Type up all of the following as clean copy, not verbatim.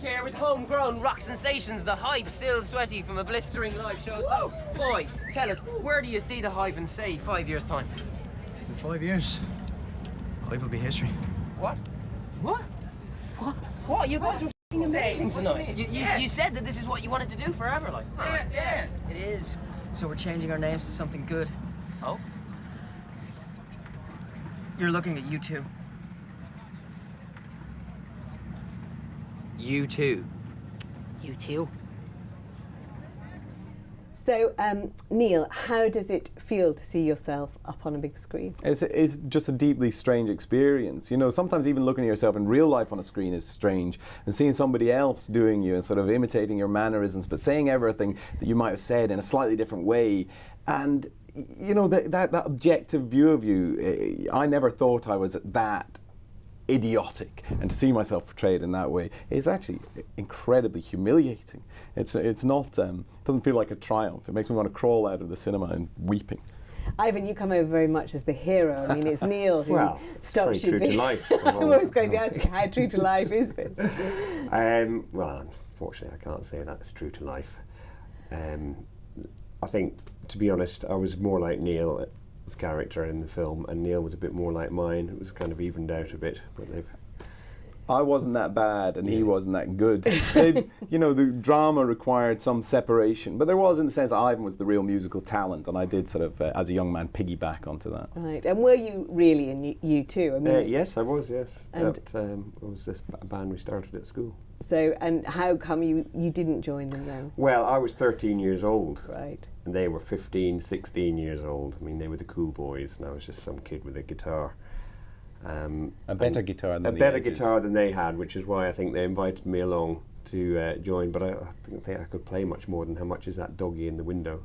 here with homegrown rock sensations. The hype still sweaty from a blistering live show. So, boys, tell us, where do you see the hype in, say, 5 years' time? In 5 years, hype will be history. What? What? What? You guys were f***ing amazing tonight. You said that this is what you wanted to do forever, like. Yeah, it is. So we're changing our names to something good. Oh? You're looking at U2. U2. U2? So, Neil, how does it feel to see yourself up on a big screen? It's just a deeply strange experience. You know, sometimes even looking at yourself in real life on a screen is strange, and seeing somebody else doing you and sort of imitating your mannerisms, but saying everything that you might have said in a slightly different way. And, you know, that objective view of you, I never thought I was that idiotic, and to see myself portrayed in that way is actually incredibly humiliating. It's not it doesn't feel like a triumph. It makes me want to crawl out of the cinema and weeping. Ivan, you come over very much as the hero. I mean, it's Neil who stops you. Very true to life. I was going to ask you, how true to life is this? Well, unfortunately, I can't say that's true to life. I think, to be honest, I was more like Neil's character in the film, and Neil was a bit more like mine. It was kind of evened out a bit, but I wasn't that bad and he wasn't that good. You know, the drama required some separation, but there was, in the sense that Ivan was the real musical talent, and I did sort of, as a young man, piggyback onto that. Right, and were you really in U2? I mean, yes, I was, yes. And it was this band we started at school. So, and how come you didn't join them then? Well, I was 13 years old. Right. And they were 15, 16 years old. I mean, they were the cool boys, and I was just some kid with a guitar. A better guitar than guitar than they had, which is why I think they invited me along to join. But I didn't think I could play much more than how much is that doggy in the window,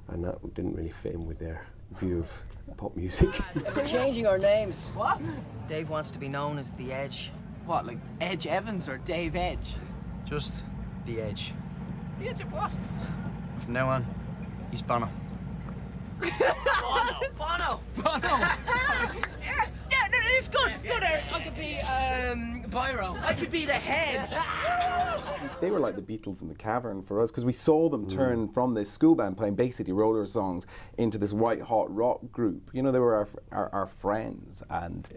and that didn't really fit in with their view of pop music. We're changing our names. What? Dave wants to be known as The Edge. What, like Edge Evans or Dave Edge? Just the Edge. The Edge of what? From now on, he's Bono. Bono! Yeah, no, it's good, Eric. I could be, Byro. I could be the Hedge. They were like the Beatles in the cavern for us, because we saw them turn from this school band playing Bay City Roller songs into this white hot rock group. You know, they were our friends, and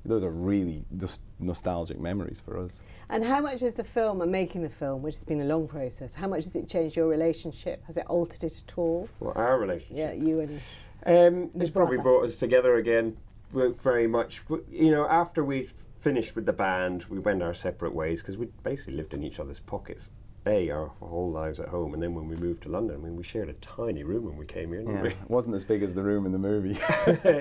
those are really just nostalgic memories for us. And how much has the film and making the film, which has been a long process, how much has it changed your relationship? Has it altered it at all? Well, our relationship? Yeah, you and it's probably brought us together again very much. You know, after we finished with the band, we went our separate ways because we basically lived in each other's pockets. Our whole lives at home, and then when we moved to London, I mean, we shared a tiny room when we came here, didn't we? It wasn't as big as the room in the movie.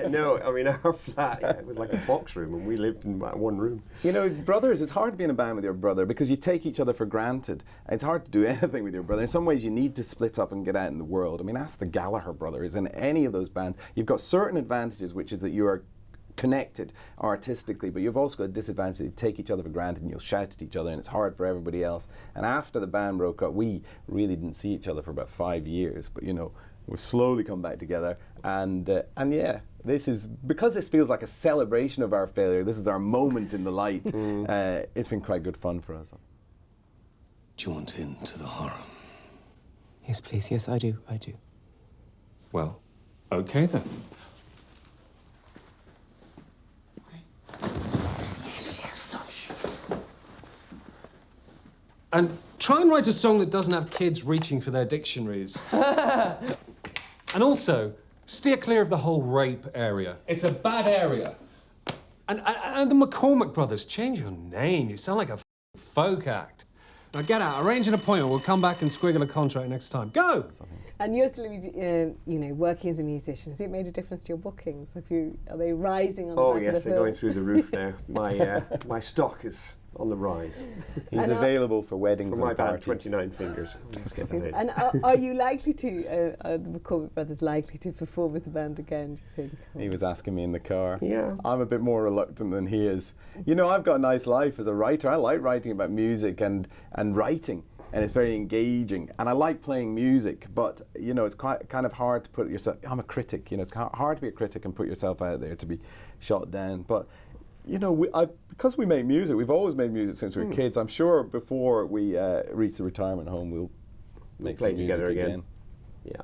No, I mean, our flat, it was like a box room, and we lived in that one room. You know, brothers, it's hard to be in a band with your brother because you take each other for granted. It's hard to do anything with your brother. In some ways, you need to split up and get out in the world. I mean, ask the Gallagher brothers. In any of those bands, you've got certain advantages, which is that you are connected artistically, but you've also got a disadvantage. You take each other for granted and you'll shout at each other, and it's hard for everybody else. And after the band broke up, we really didn't see each other for about 5 years, but you know, we've slowly come back together, and yeah, this is, because this feels like a celebration of our failure, this is our moment in the light. It's been quite good fun for us. Do you want into the horror? Yes, please. Yes, I do. Well, okay then. And try and write a song that doesn't have kids reaching for their dictionaries. And also, steer clear of the whole rape area. It's a bad area. And the McCormick brothers, change your name. You sound like a folk act. Now get out, arrange an appointment. We'll come back and squiggle a contract next time. Go! And you're still, you know, working as a musician. Has it made a difference to your bookings? Are they rising on the back of the yes, they're film? going through the roof now. My stock is on the rise. He's available for weddings for my and band, parties. 29 Fingers. Let's get that in. And are you likely to, the McCormick brothers likely to perform as a band again, do you think? He was asking me in the car. Yeah. I'm a bit more reluctant than he is. You know, I've got a nice life as a writer. I like writing about music and writing, and it's very engaging. And I like playing music, but, you know, it's kind of hard to put yourself, I'm a critic, you know, it's hard to be a critic and put yourself out there to be shot down. But You know, because we make music, we've always made music since we were kids. I'm sure before we reach the retirement home, we'll make play some together music again. Yeah.